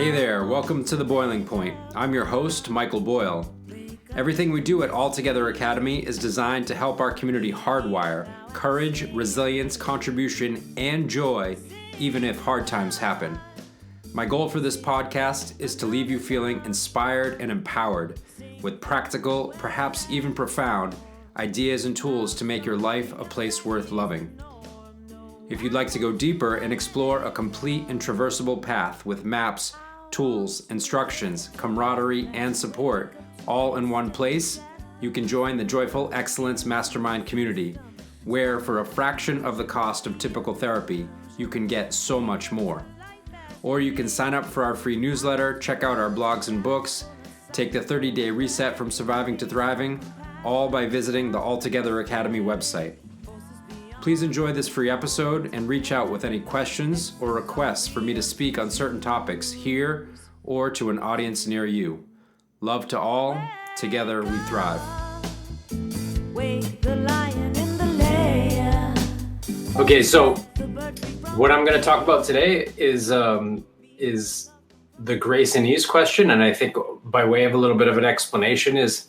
Hey there, welcome to The Boiling Point. I'm your host, Michael Boyle. Everything we do at Altogether Academy is designed to help our community hardwire courage, resilience, contribution, and joy, even if hard times happen. My goal for this podcast is to leave you feeling inspired and empowered with practical, perhaps even profound, ideas and tools to make your life a place worth loving. If you'd like to go deeper and explore a complete and traversable path with maps, tools, instructions, camaraderie, and support all in one place, you can join the Joyful Excellence Mastermind community, where for a fraction of the cost of typical therapy, you can get so much more. Or you can sign up for our free newsletter, check out our blogs and books, take the 30-day reset from surviving to thriving, all by visiting the Altogether Academy website. Please enjoy this free episode and reach out with any questions or requests for me to speak on certain topics here or to an audience near you. Love to all. Together we thrive. Okay, so what I'm going to talk about today is the grace and ease question, and I think by way of a little bit of an explanation is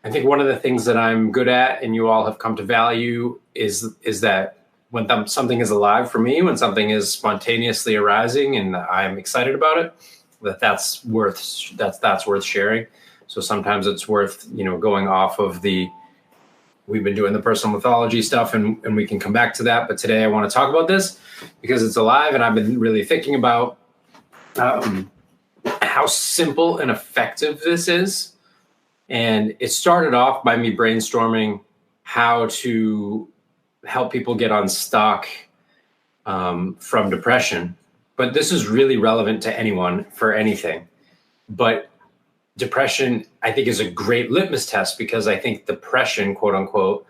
I think one of the things that I'm good at and you all have come to value is that when something is alive for me, when something is spontaneously arising and I'm excited about it, that's worth sharing. So sometimes it's worth, going off of we've been doing the personal mythology stuff and we can come back to that. But today I want to talk about this because it's alive and I've been really thinking about how simple and effective this is. And it started off by me brainstorming how to help people get unstuck from depression. But this is really relevant to anyone for anything. But depression, I think, is a great litmus test because I think depression, quote unquote,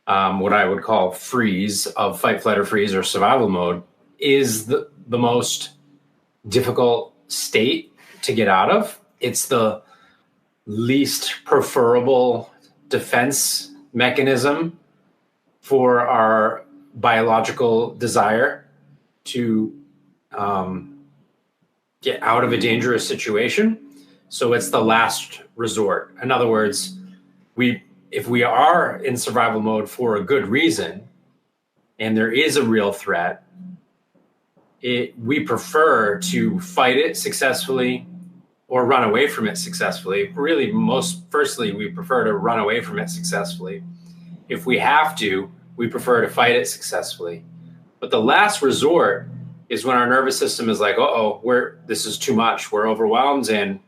what I would call freeze of fight, flight, or freeze or survival mode is the most difficult state to get out of. It's the least preferable defense mechanism for our biological desire to get out of a dangerous situation. So it's the last resort. In other words, if we are in survival mode for a good reason, and there is a real threat, we prefer to fight it successfully or run away from it successfully. Really, firstly, we prefer to run away from it successfully. If we have to, we prefer to fight it successfully. But the last resort is when our nervous system is like, this is too much. We're overwhelmed. And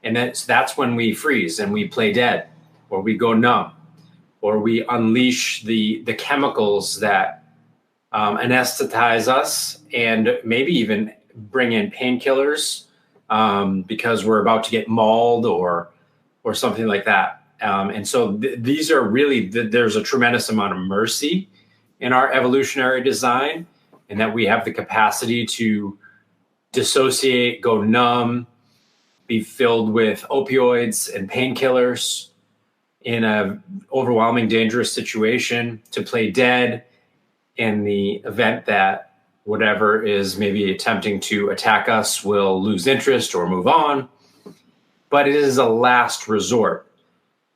that's when we freeze and we play dead, or we go numb, or we unleash the chemicals that anesthetize us and maybe even bring in painkillers because we're about to get mauled or something like that. And so these are really, there's a tremendous amount of mercy in our evolutionary design, and that we have the capacity to dissociate, go numb, be filled with opioids and painkillers in a overwhelming, dangerous situation, to play dead in the event that whatever is maybe attempting to attack us will lose interest or move on. But it is a last resort.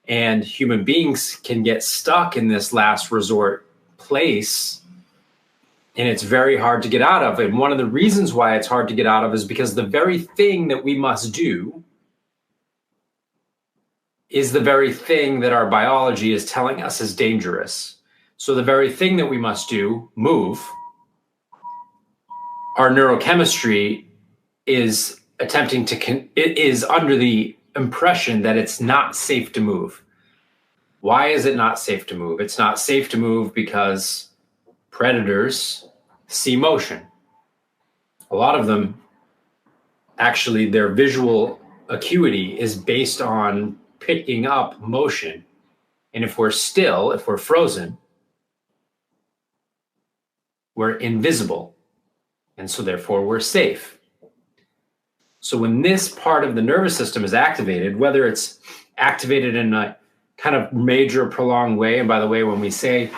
And human beings can get stuck in this last resort place, and it's very hard to get out of. And one of the reasons why it's hard to get out of is because the very thing that we must do is the very thing that our biology is telling us is dangerous. So the very thing that we must do, move, our neurochemistry is attempting it is under the impression that it's not safe to move. Why is it not safe to move? It's not safe to move because predators see motion. A lot of them, actually, their visual acuity is based on picking up motion. And if we're still, if we're frozen, we're invisible. And so therefore we're safe. So when this part of the nervous system is activated, whether it's activated in a kind of major prolonged way, and by the way, when we say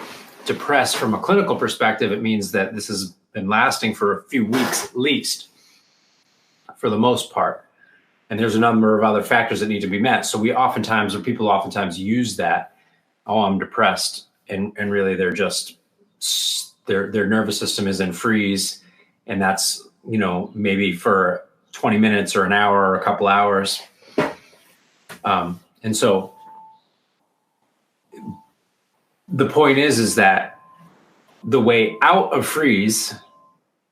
depressed from a clinical perspective, it means that this has been lasting for a few weeks at least. for the most part. And there's a number of other factors that need to be met. So people oftentimes use that, oh, I'm depressed. And really they're just, their nervous system is in freeze. And that's, maybe for 20 minutes or an hour or a couple hours. And so the point is that the way out of freeze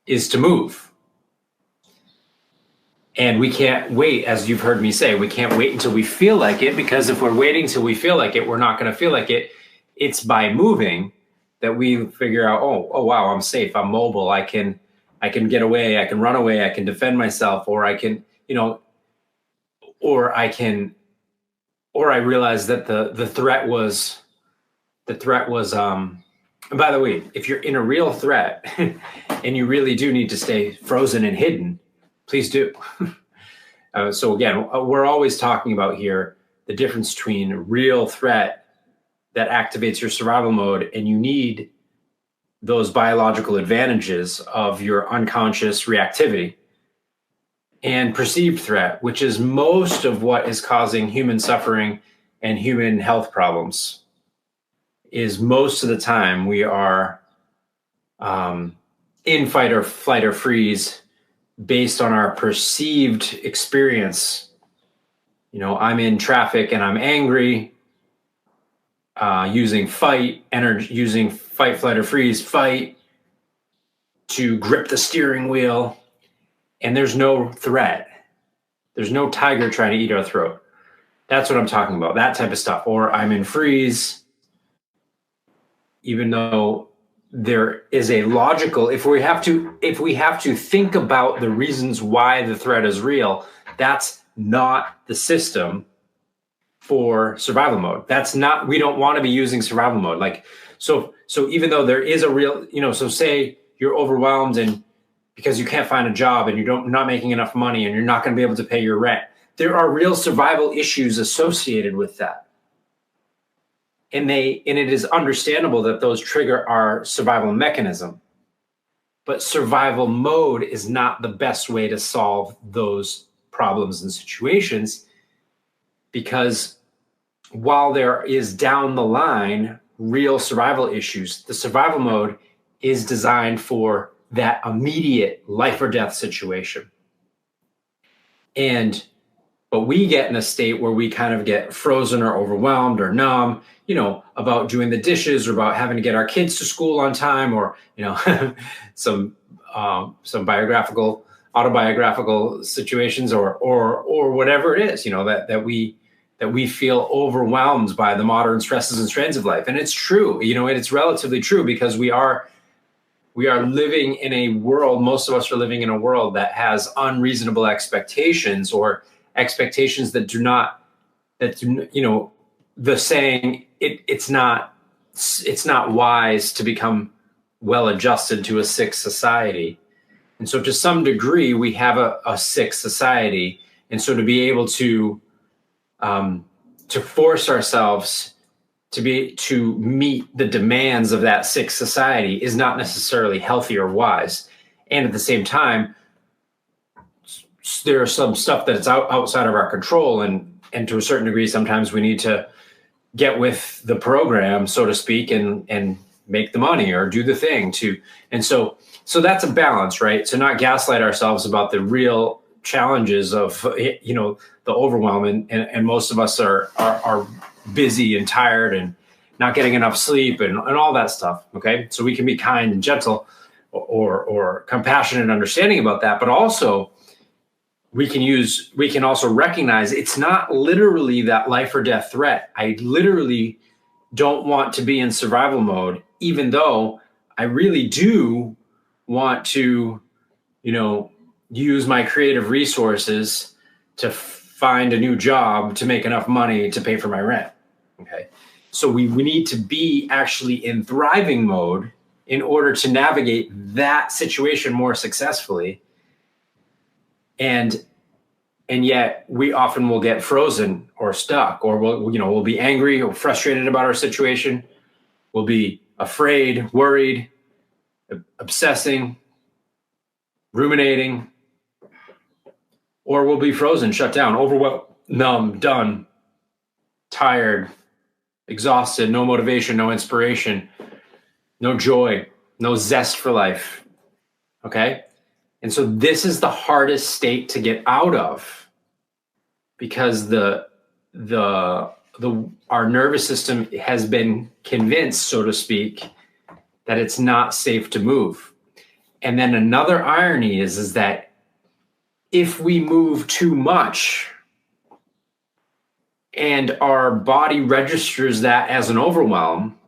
is to move. And we can't wait, as you've heard me say, we can't wait until we feel like it, because if we're waiting till we feel like it, we're not going to feel like it. It's by moving that we figure out, oh wow, I'm safe, I'm mobile, I can get away, I can run away, I can defend myself, or I can, or I realize that the threat was, and by the way, if you're in a real threat and you really do need to stay frozen and hidden, please do. So again, we're always talking about here the difference between a real threat that activates your survival mode, and you need those biological advantages of your unconscious reactivity, and perceived threat, which is most of what is causing human suffering and human health problems. Is most of the time we are in fight or flight or freeze based on our perceived experience. I'm in traffic and I'm angry, using fight, flight, or freeze, fight to grip the steering wheel, and there's no threat. There's no tiger trying to eat our throat. That's what I'm talking about, that type of stuff. Or I'm in freeze, even though there is a logical, if we have to think about the reasons why the threat is real, that's not the system for survival mode. We don't want to be using survival mode. So even though there is a real, so say you're overwhelmed and because you can't find a job and you're not making enough money and you're not going to be able to pay your rent, there are real survival issues associated with that. And it is understandable that those trigger our survival mechanism. But survival mode is not the best way to solve those problems and situations, because while there is down the line real survival issues, the survival mode is designed for that immediate life or death situation. But we get in a state where we kind of get frozen or overwhelmed or numb, about doing the dishes or about having to get our kids to school on time, or, some autobiographical situations or whatever it is, that we feel overwhelmed by the modern stresses and strains of life. And it's true, it's relatively true, because we are living in a world, most of us are living in a world that has unreasonable expectations, or expectations that do not, the saying, it's not wise to become well adjusted to a sick society. And so to some degree, we have a sick society. And so to be able to force ourselves to meet the demands of that sick society is not necessarily healthy or wise. And at the same time, there are some stuff that's outside of our control, and to a certain degree, sometimes we need to get with the program, so to speak, and make the money or do the thing and so that's a balance, right? To not gaslight ourselves about the real challenges of the overwhelm, and most of us are busy and tired and not getting enough sleep and all that stuff. Okay, so we can be kind and gentle or compassionate and understanding about that, but also we can also recognize it's not literally that life or death threat. I literally don't want to be in survival mode, even though I really do want to, use my creative resources to find a new job to make enough money to pay for my rent. Okay. So we need to be actually in thriving mode in order to navigate that situation more successfully. And yet we often will get frozen or stuck, or we'll be angry or frustrated about our situation. We'll be afraid, worried, obsessing, ruminating, or we'll be frozen, shut down, overwhelmed, numb, done, tired, exhausted, no motivation, no inspiration, no joy, no zest for life. Okay? And so this is the hardest state to get out of, because our nervous system has been convinced, so to speak, that it's not safe to move. And then another irony is that if we move too much and our body registers that as an overwhelm,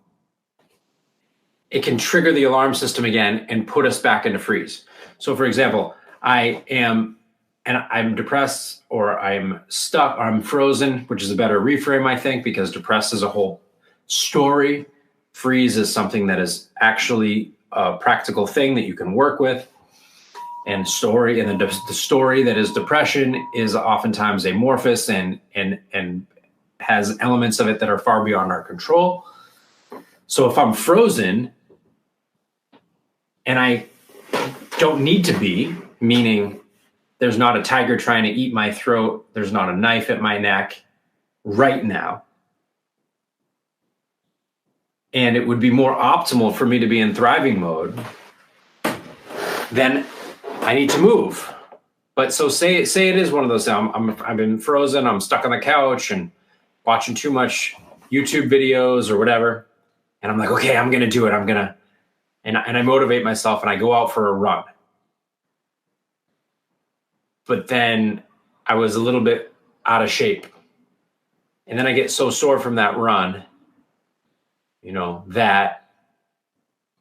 it can trigger the alarm system again and put us back into freeze. So for example, I'm depressed, or I'm stuck, or I'm frozen, which is a better reframe, I think, because depressed is a whole story. Freeze is something that is actually a practical thing that you can work with. And the story that is depression is oftentimes amorphous and has elements of it that are far beyond our control. So if I'm frozen and I don't need to be, meaning there's not a tiger trying to eat my throat, there's not a knife at my neck right now, and it would be more optimal for me to be in thriving mode, then I need to move. But so say it is one of those, I've been frozen, I'm stuck on the couch and watching too much YouTube videos or whatever, and I'm like, okay, I'm gonna do it. And I motivate myself and I go out for a run. But then I was a little bit out of shape. And then I get so sore from that run, that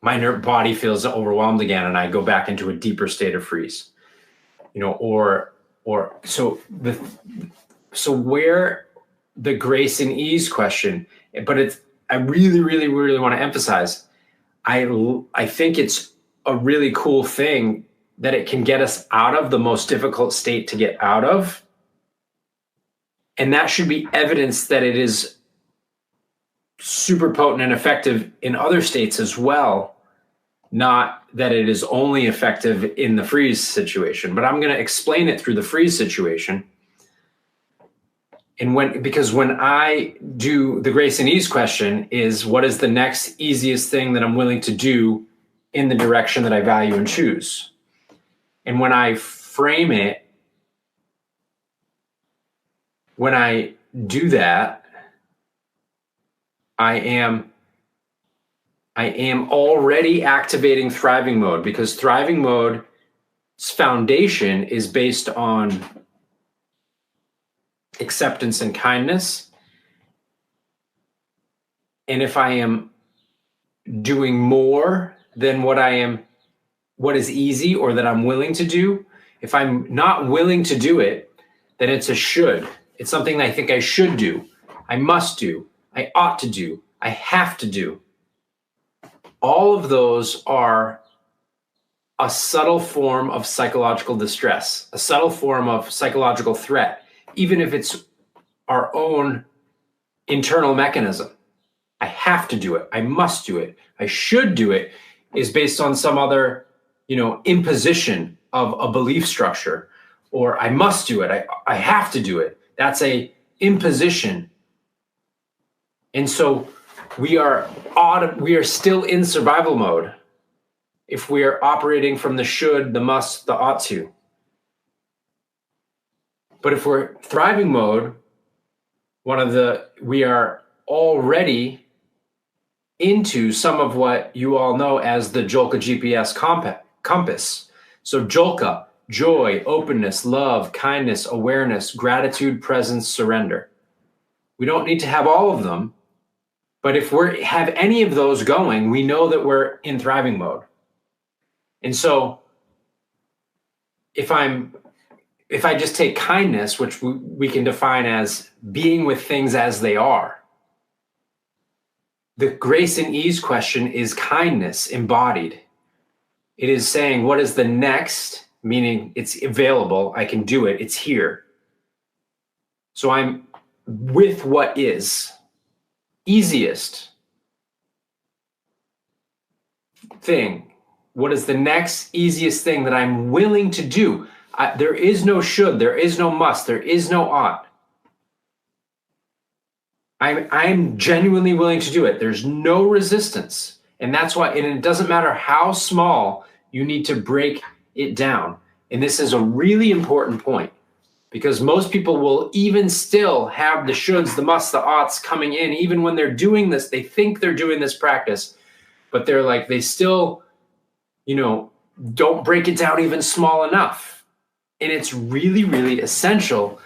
my body feels overwhelmed again, and I go back into a deeper state of freeze. So where the grace and ease question, but I really, really, really want to emphasize, I think it's a really cool thing that it can get us out of the most difficult state to get out of. And that should be evidence that it is super potent and effective in other states as well, not that it is only effective in the freeze situation. But I'm going to explain it through the freeze situation. And because when I do the grace and ease question is, what is the next easiest thing that I'm willing to do in the direction that I value and choose? And when I frame it, when I do that, I am already activating thriving mode, because thriving mode's foundation is based on acceptance and kindness. And if I am doing more than what is easy or that I'm willing to do, if I'm not willing to do it, then it's a should. It's something I think I should do. I must do. I ought to do. I have to do. All of those are a subtle form of psychological distress, a subtle form of psychological threat, even if it's our own internal mechanism. I have to do it. I must do it. I should do it is based on some other, imposition of a belief structure, or I must do it. I have to do it. That's a imposition. And so we are still in survival mode if we are operating from the should, the must, the ought to. But if we're thriving mode, we are already into some of what you all know as the Jolka GPS compass. So Jolka, joy, openness, love, kindness, awareness, gratitude, presence, surrender. We don't need to have all of them, but if we have any of those going, we know that we're in thriving mode. And so if I just take kindness, which we can define as being with things as they are, the grace and ease question is kindness embodied. It is saying, what is the next, meaning it's available, I can do it, it's here. So I'm with what is easiest thing. What is the next easiest thing that I'm willing to do? There is no should, there is no must, there is no ought. I'm genuinely willing to do it. There's no resistance. And that's why, and it doesn't matter how small, you need to break it down. And this is a really important point, because most people will even still have the shoulds, the musts, the oughts coming in, even when they're doing this. They think they're doing this practice, but they're like, they still, don't break it down even small enough. And it's really, really essential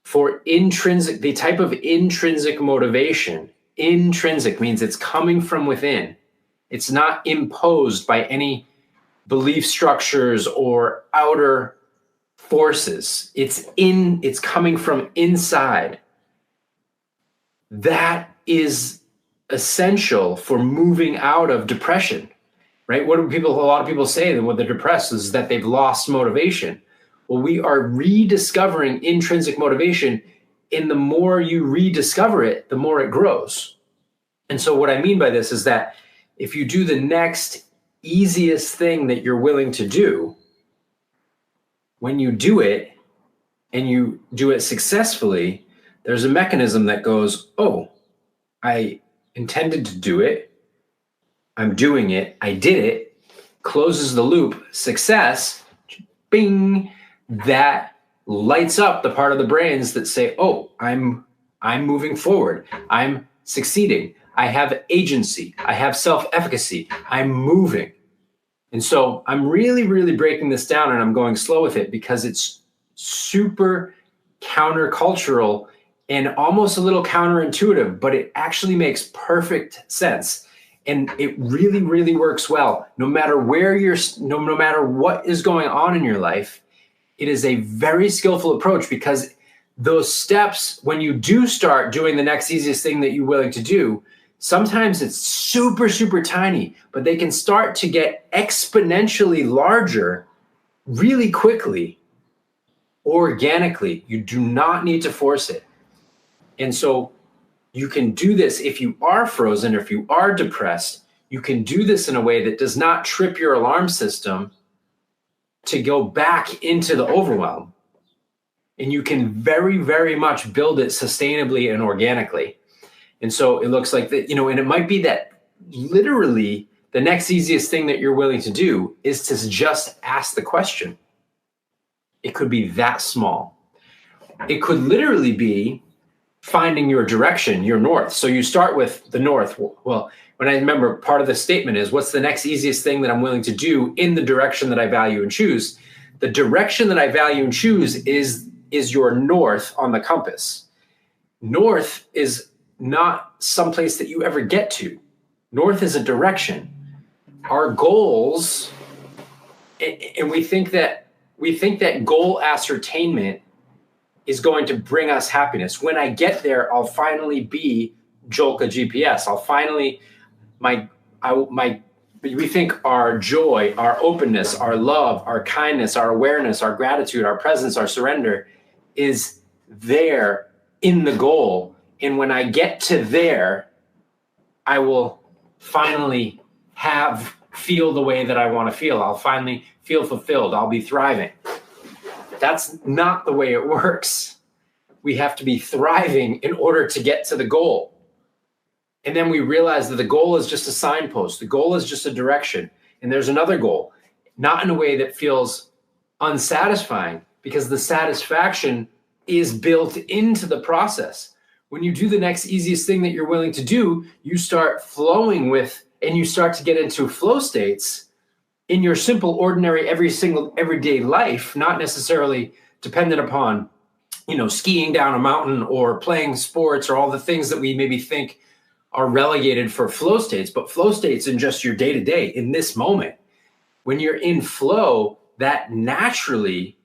for the type of intrinsic motivation. Intrinsic means it's coming from within. It's not imposed by any belief structures or outer forces. It's coming from inside. That is essential for moving out of depression, right? A lot of people say that when they're depressed is that they've lost motivation. Well, we are rediscovering intrinsic motivation, and the more you rediscover it, the more it grows. And so what I mean by this is that if you do the next easiest thing that you're willing to do, when you do it and you do it successfully, there's a mechanism that goes, oh, I intended to do it. I'm doing it. I did it. Closes the loop. Success. Bing. That lights up the part of the brains that say, oh, I'm moving forward. I'm succeeding. I have agency. I have self-efficacy. I'm moving. And so I'm really, really breaking this down, and I'm going slow with it because it's super countercultural and almost a little counterintuitive, but it actually makes perfect sense. And it really, really works well. No matter no matter what is going on in your life, it is a very skillful approach, because those steps, when you do start doing the next easiest thing that you're willing to do, sometimes it's super, super tiny, but they can start to get exponentially larger really quickly, organically. You do not need to force it. And so you can do this if you are frozen or if you are depressed. You can do this in a way that does not trip your alarm system to go back into the overwhelm. And you can very, very much build it sustainably and organically. And so it looks like that, and it might be that literally the next easiest thing that you're willing to do is to just ask the question. It could be that small. It could literally be finding your direction, your north. So you start with the north. Well, when I remember, part of the statement is, what's the next easiest thing that I'm willing to do in the direction that I value and choose? The direction that I value and choose is your north on the compass. North is not someplace that you ever get to. North is a direction. Our goals, and we think that goal ascertainment is going to bring us happiness. When I get there, I'll finally be Jolka GPS. We think our joy, our openness, our love, our kindness, our awareness, our gratitude, our presence, our surrender is there in the goal. And when I get to there, I will finally feel the way that I want to feel. I'll finally feel fulfilled. I'll be thriving. That's not the way it works. We have to be thriving in order to get to the goal. And then we realize that the goal is just a signpost. The goal is just a direction. And there's another goal, not in a way that feels unsatisfying, because the satisfaction is built into the process. When you do the next easiest thing that you're willing to do, you start flowing with, and you start to get into flow states in your simple, ordinary, everyday life, not necessarily dependent upon, skiing down a mountain or playing sports or all the things that we maybe think are relegated for flow states, but flow states in just your day-to-day, in this moment. When you're in flow, that naturally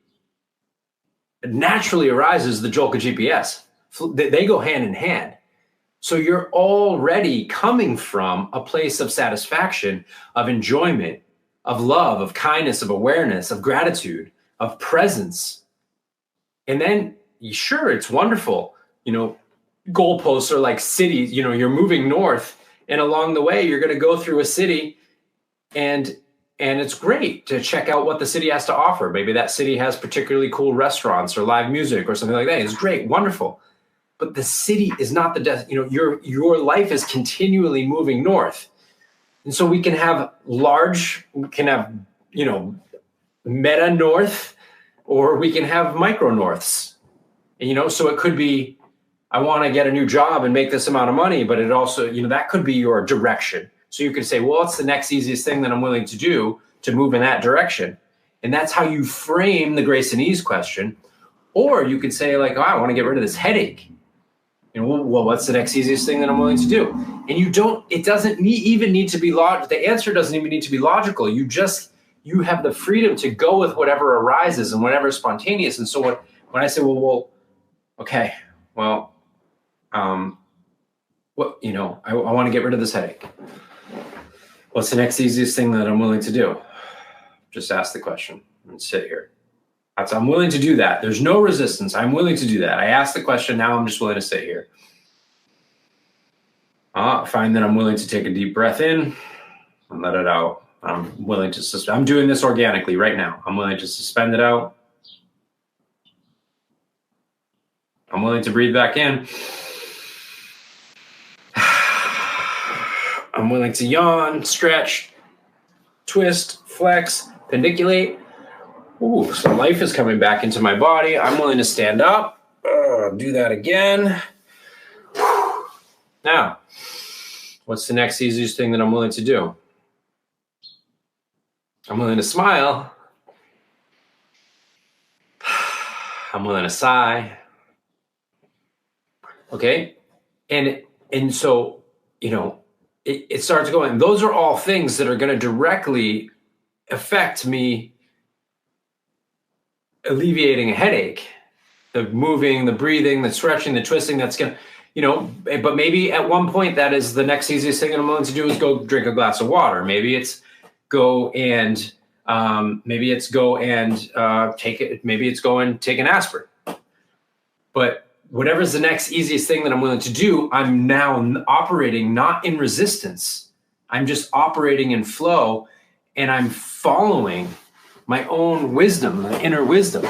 arises the Jolka GPS. They go hand in hand. So you're already coming from a place of satisfaction, of enjoyment, of love, of kindness, of awareness, of gratitude, of presence. And then, sure, it's wonderful. Goalposts are like cities. You're moving north, and along the way, you're going to go through a city, and and it's great to check out what the city has to offer. Maybe that city has particularly cool restaurants or live music or something like that. It's great, wonderful. But the city is not the your life is continually moving north. And so we can have meta north, or we can have micro norths. And, so it could be, I want to get a new job and make this amount of money, but it also, that could be your direction. So you could say, well, what's the next easiest thing that I'm willing to do to move in that direction? And that's how you frame the grace and ease question. Or you could say like, oh, I want to get rid of this headache. Well, what's the next easiest thing that I'm willing to do? And it doesn't even need to be logical. The answer doesn't even need to be logical. You have the freedom to go with whatever arises and whatever is spontaneous. And so when I say, okay, I want to get rid of this headache. What's the next easiest thing that I'm willing to do? Just ask the question and sit here. I'm willing to do that. There's no resistance. I'm willing to do that. I asked the question. Now I'm just willing to sit here. Find that I'm willing to take a deep breath in and let it out. I'm willing to suspend. I'm doing this organically right now. I'm willing to suspend it out. I'm willing to breathe back in. I'm willing to yawn, stretch, twist, flex, pendiculate. Ooh, so life is coming back into my body. I'm willing to stand up. Do that again. Now, what's the next easiest thing that I'm willing to do? I'm willing to smile. I'm willing to sigh. Okay? And so, it starts going. Those are all things that are going to directly affect me alleviating a headache. The moving, the breathing, the stretching, the twisting, that's going to, but maybe at one point that is the next easiest thing that I'm willing to do is go drink a glass of water. Maybe it's go and take an aspirin. But whatever's the next easiest thing that I'm willing to do, I'm now operating not in resistance. I'm just operating in flow, and I'm following my own wisdom, my inner wisdom.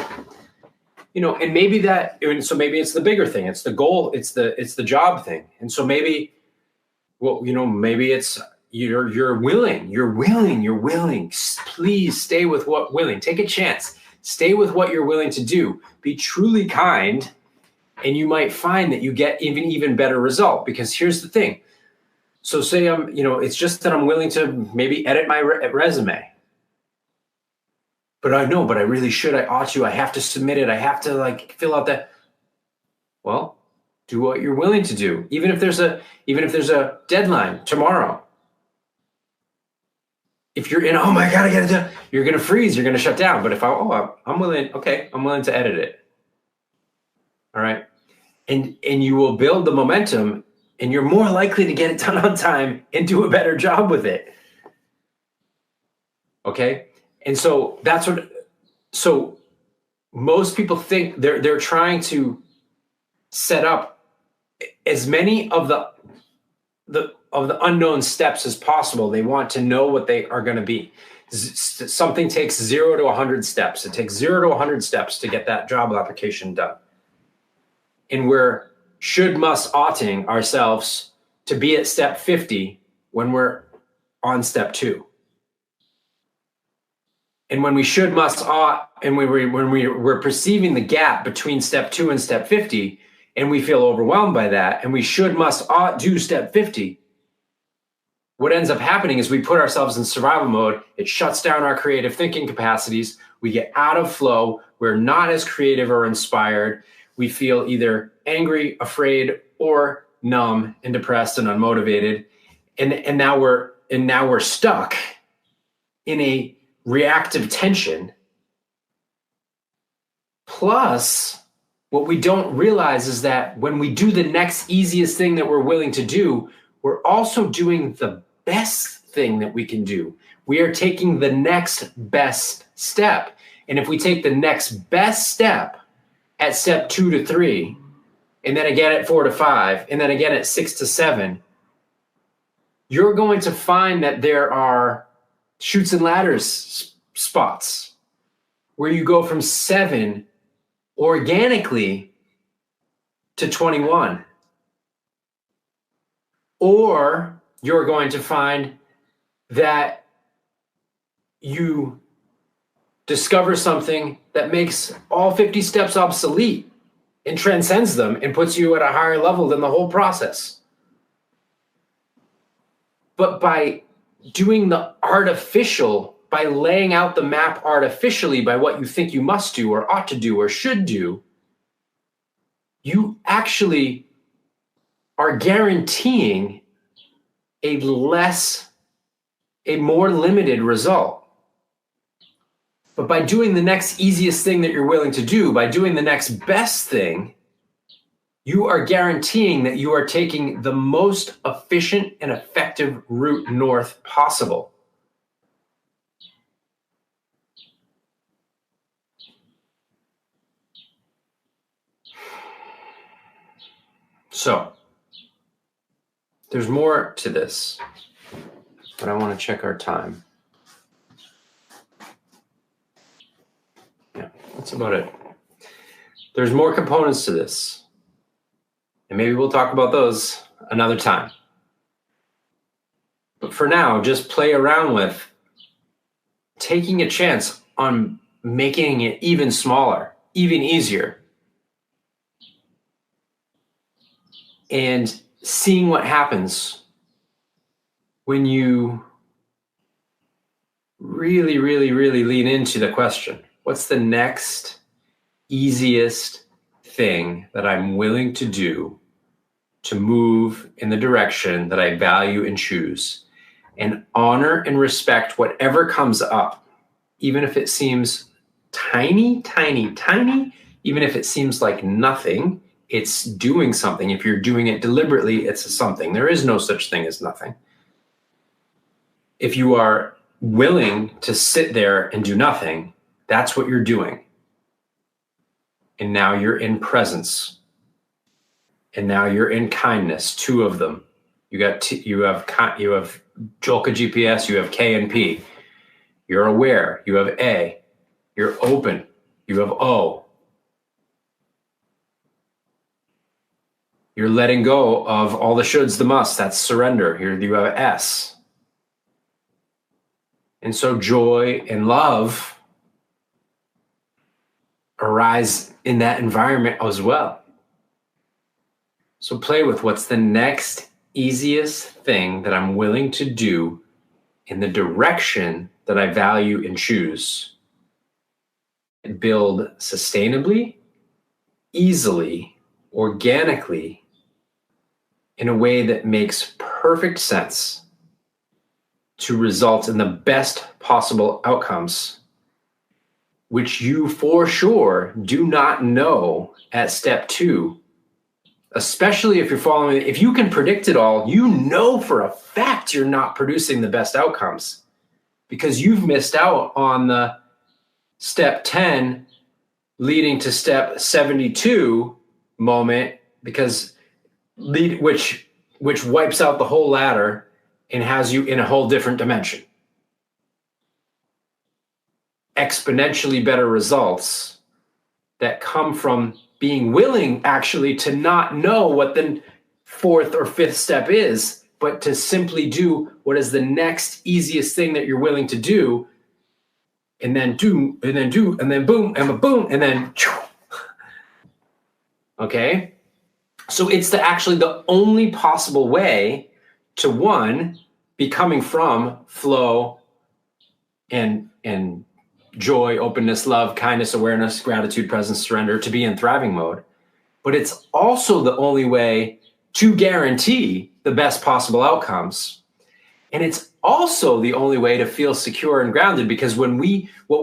And maybe maybe it's the bigger thing. It's the goal. It's the job thing. And so maybe, maybe it's you're willing. Please stay with what willing. Take a chance. Stay with what you're willing to do. Be truly kind. And you might find that you get even better result, because here's the thing. So say it's just that I'm willing to maybe edit my resume. But I really should. I ought to. I have to submit it. I have to fill out that. Well, do what you're willing to do, even if there's a deadline tomorrow. If you're in, oh my God, I gotta do, you're gonna freeze. You're gonna shut down. But if I'm willing. Okay, I'm willing to edit it. All right, and you will build the momentum, and you're more likely to get it done on time and do a better job with it. Okay. And so so most people think they're trying to set up as many of the unknown steps as possible. They want to know what they are going to be. Something takes 0 to 100 steps. It takes 0 to 100 steps to get that job application done. And we're oughting ourselves to be at step 50 when we're on step 2. And when we ought, and when we're perceiving the gap between step 2 and step 50, and we feel overwhelmed by that, and we ought do step 50, what ends up happening is we put ourselves in survival mode. It shuts down our creative thinking capacities. We get out of flow. We're not as creative or inspired. We feel either angry, afraid, or numb and depressed and unmotivated. And now we're stuck in a reactive tension. Plus, what we don't realize is that when we do the next easiest thing that we're willing to do, we're also doing the best thing that we can do. We are taking the next best step. And if we take the next best step at step 2 to 3, and then again at 4 to 5, and then again at 6 to 7, you're going to find that there are chutes and ladders spots where you go from 7 organically to 21. Or you're going to find that you discover something that makes all 50 steps obsolete and transcends them and puts you at a higher level than the whole process. But by doing the artificial, by laying out the map artificially by what you think you must do or ought to do or should do, you actually are guaranteeing a more limited result. But by doing the next easiest thing that you're willing to do, by doing the next best thing, you are guaranteeing that you are taking the most efficient and effective route north possible. So, there's more to this, but I want to check our time. Yeah, that's about it. There's more components to this, and maybe we'll talk about those another time. But for now, just play around with taking a chance on making it even smaller, even easier, and seeing what happens when you really, really, really lean into the question. What's the next easiest thing that I'm willing to do to move in the direction that I value and choose, and honor and respect whatever comes up, even if it seems tiny, tiny, tiny, even if it seems like nothing, it's doing something. If you're doing it deliberately, it's something. There is no such thing as nothing. If you are willing to sit there and do nothing, that's what you're doing. And now you're in presence. And now you're in kindness, 2 of them. You have Jolka GPS, you have K and P. You're aware, you have A. You're open, you have O. You're letting go of all the shoulds, the musts. That's surrender. Here you have S. And so joy and love arise in that environment as well. So play with what's the next easiest thing that I'm willing to do in the direction that I value and choose. And build sustainably, easily, organically, in a way that makes perfect sense to result in the best possible outcomes, which you for sure do not know at step 2, especially if you're following. If you can predict it all, you know for a fact you're not producing the best outcomes because you've missed out on the step 10 leading to step 72 moment, which wipes out the whole ladder and has you in a whole different dimension. Exponentially better results that come from being willing actually to not know what the 4th or 5th step is, but to simply do what is the next easiest thing that you're willing to do, and then do, and then do, and then boom, and boom, and then okay? So it's actually the only possible way to, 1, be coming from flow and joy, openness, love, kindness, awareness, gratitude, presence, surrender, to be in thriving mode. But it's also the only way to guarantee the best possible outcomes. And it's also the only way to feel secure and grounded, because what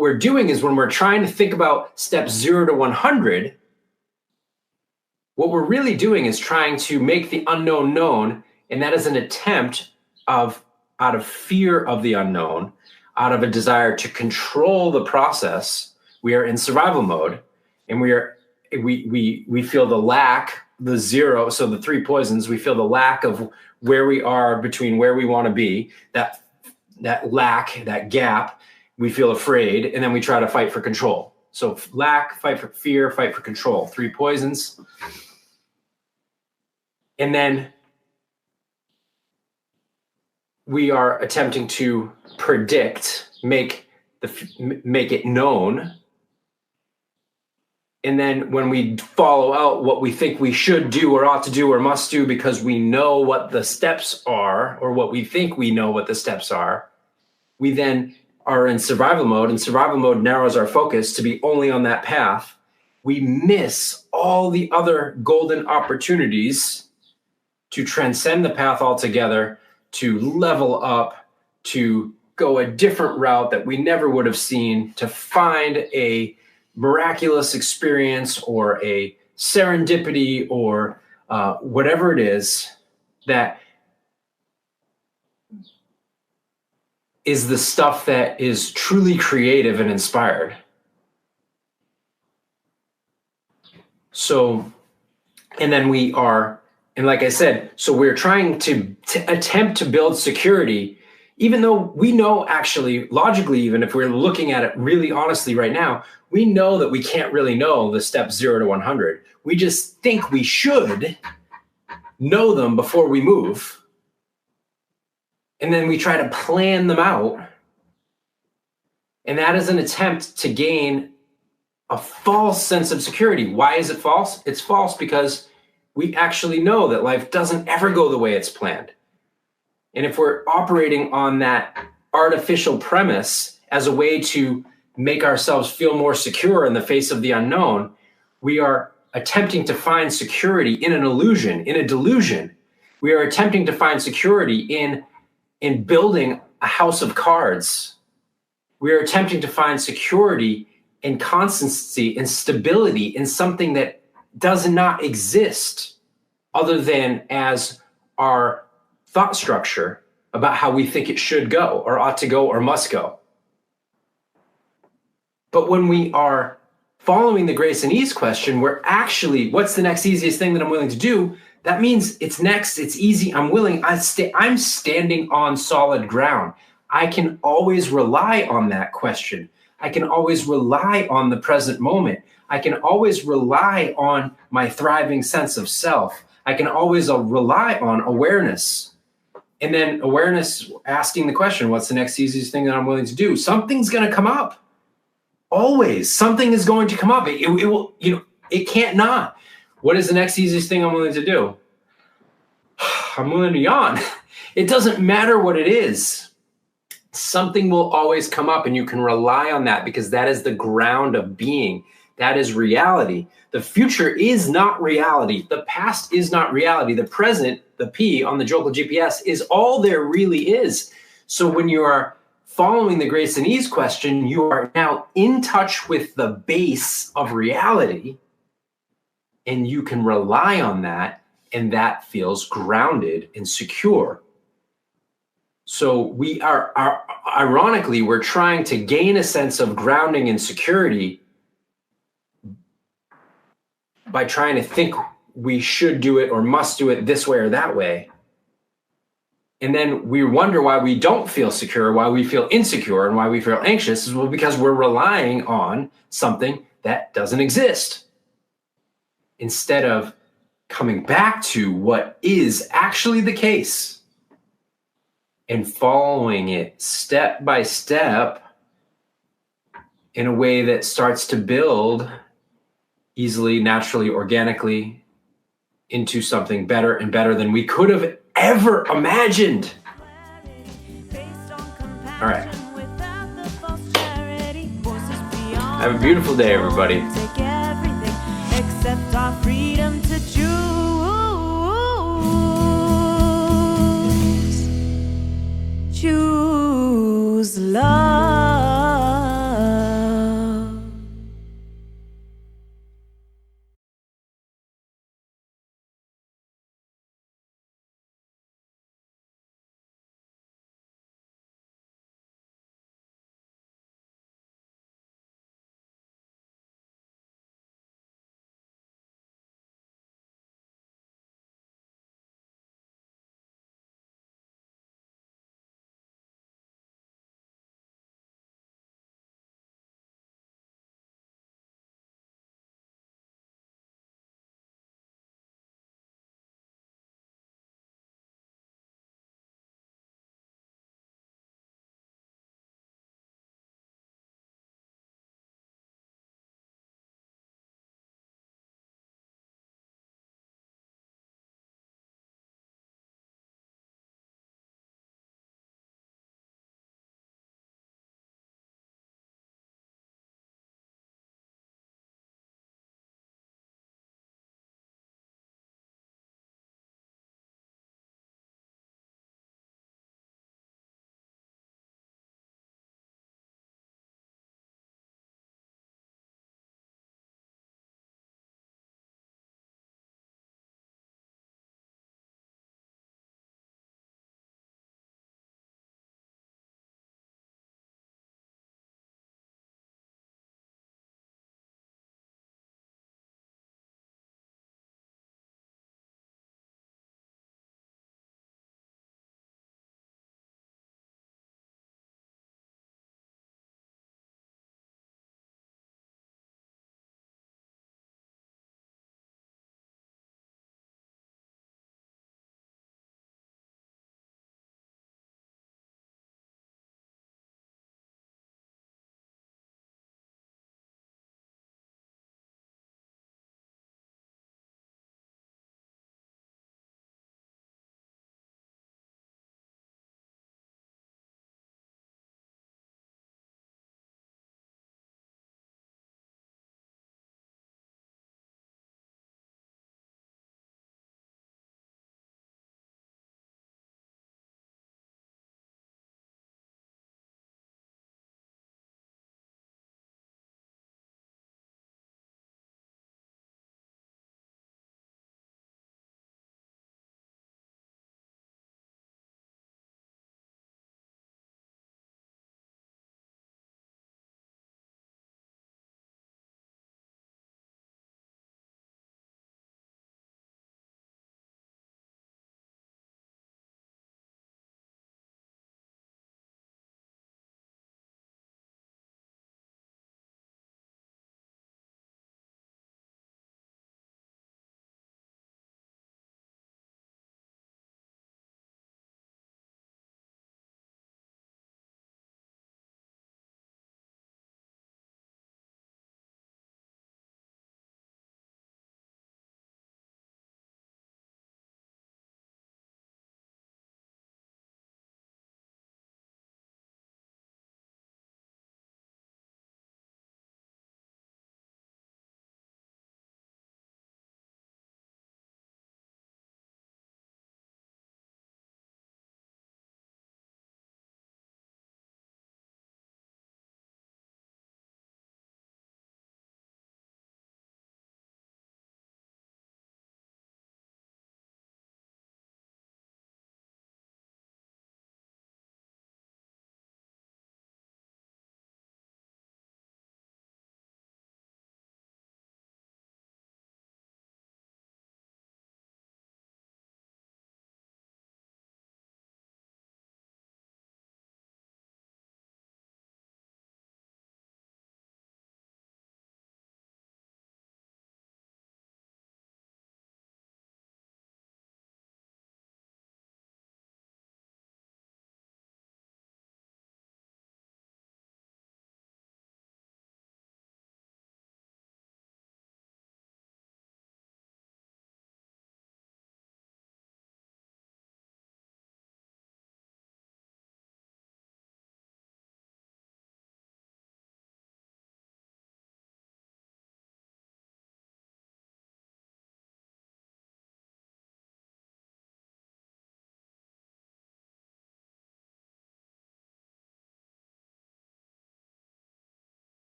we're doing is when we're trying to think about steps 0 to 100, what we're really doing is trying to make the unknown known, and that is an attempt out of fear of the unknown, out of a desire to control the process. We are in survival mode, and we feel the lack, the 0. So the 3 poisons, we feel the lack of where we are between where we want to be. That that lack, that gap, we feel afraid, and then we try to fight for control. So lack, fight for fear, fight for control, 3 poisons. And then we are attempting to predict, make it known. And then when we follow out what we think we should do or ought to do or must do because we know what the steps are, or what we think we know what the steps are, we then are in survival mode, and survival mode narrows our focus to be only on that path. We miss all the other golden opportunities to transcend the path altogether, to level up, to go a different route that we never would have seen, to find a miraculous experience or a serendipity or whatever it is that is the stuff that is truly creative and inspired. So, and then we are, and like I said, so we're trying to attempt to build security, even though we know, actually, logically, even if we're looking at it really honestly right now, we know that we can't really know the steps 0 to 100. We just think we should know them before we move. And then we try to plan them out. And that is an attempt to gain a false sense of security. Why is it false? It's false because we actually know that life doesn't ever go the way it's planned. And if we're operating on that artificial premise as a way to make ourselves feel more secure in the face of the unknown, we are attempting to find security in an illusion, in a delusion. We are attempting to find security in building a house of cards. We are attempting to find security and constancy and stability in something that does not exist other than as our thought structure about how we think it should go or ought to go or must go. But when we are following the grace and ease question, we're actually, what's the next easiest thing that I'm willing to do? That means it's next, it's easy, I'm willing, I'm standing on solid ground. I can always rely on that question. I can always rely on the present moment. I can always rely on my thriving sense of self. I can always rely on awareness. And then awareness, asking the question, what's the next easiest thing that I'm willing to do? Something's going to come up. Always, something is going to come up. It will, it can't not. What is the next easiest thing I'm willing to do? I'm willing to yawn. It doesn't matter what it is. Something will always come up, and you can rely on that because that is the ground of being. That is reality. The future is not reality. The past is not reality. The present, the P on the Jokel GPS, is all there really is. So when you are following the grace and ease question, you are now in touch with the base of reality, and you can rely on that, and that feels grounded and secure. So we are ironically, we're trying to gain a sense of grounding and security by trying to think we should do it or must do it this way or that way. And then we wonder why we don't feel secure, why we feel insecure, and why we feel anxious is because we're relying on something that doesn't exist. Instead of coming back to what is actually the case and following it step by step in a way that starts to build easily, naturally, organically into something better and better than we could have ever imagined. All right. Have a beautiful day, everybody.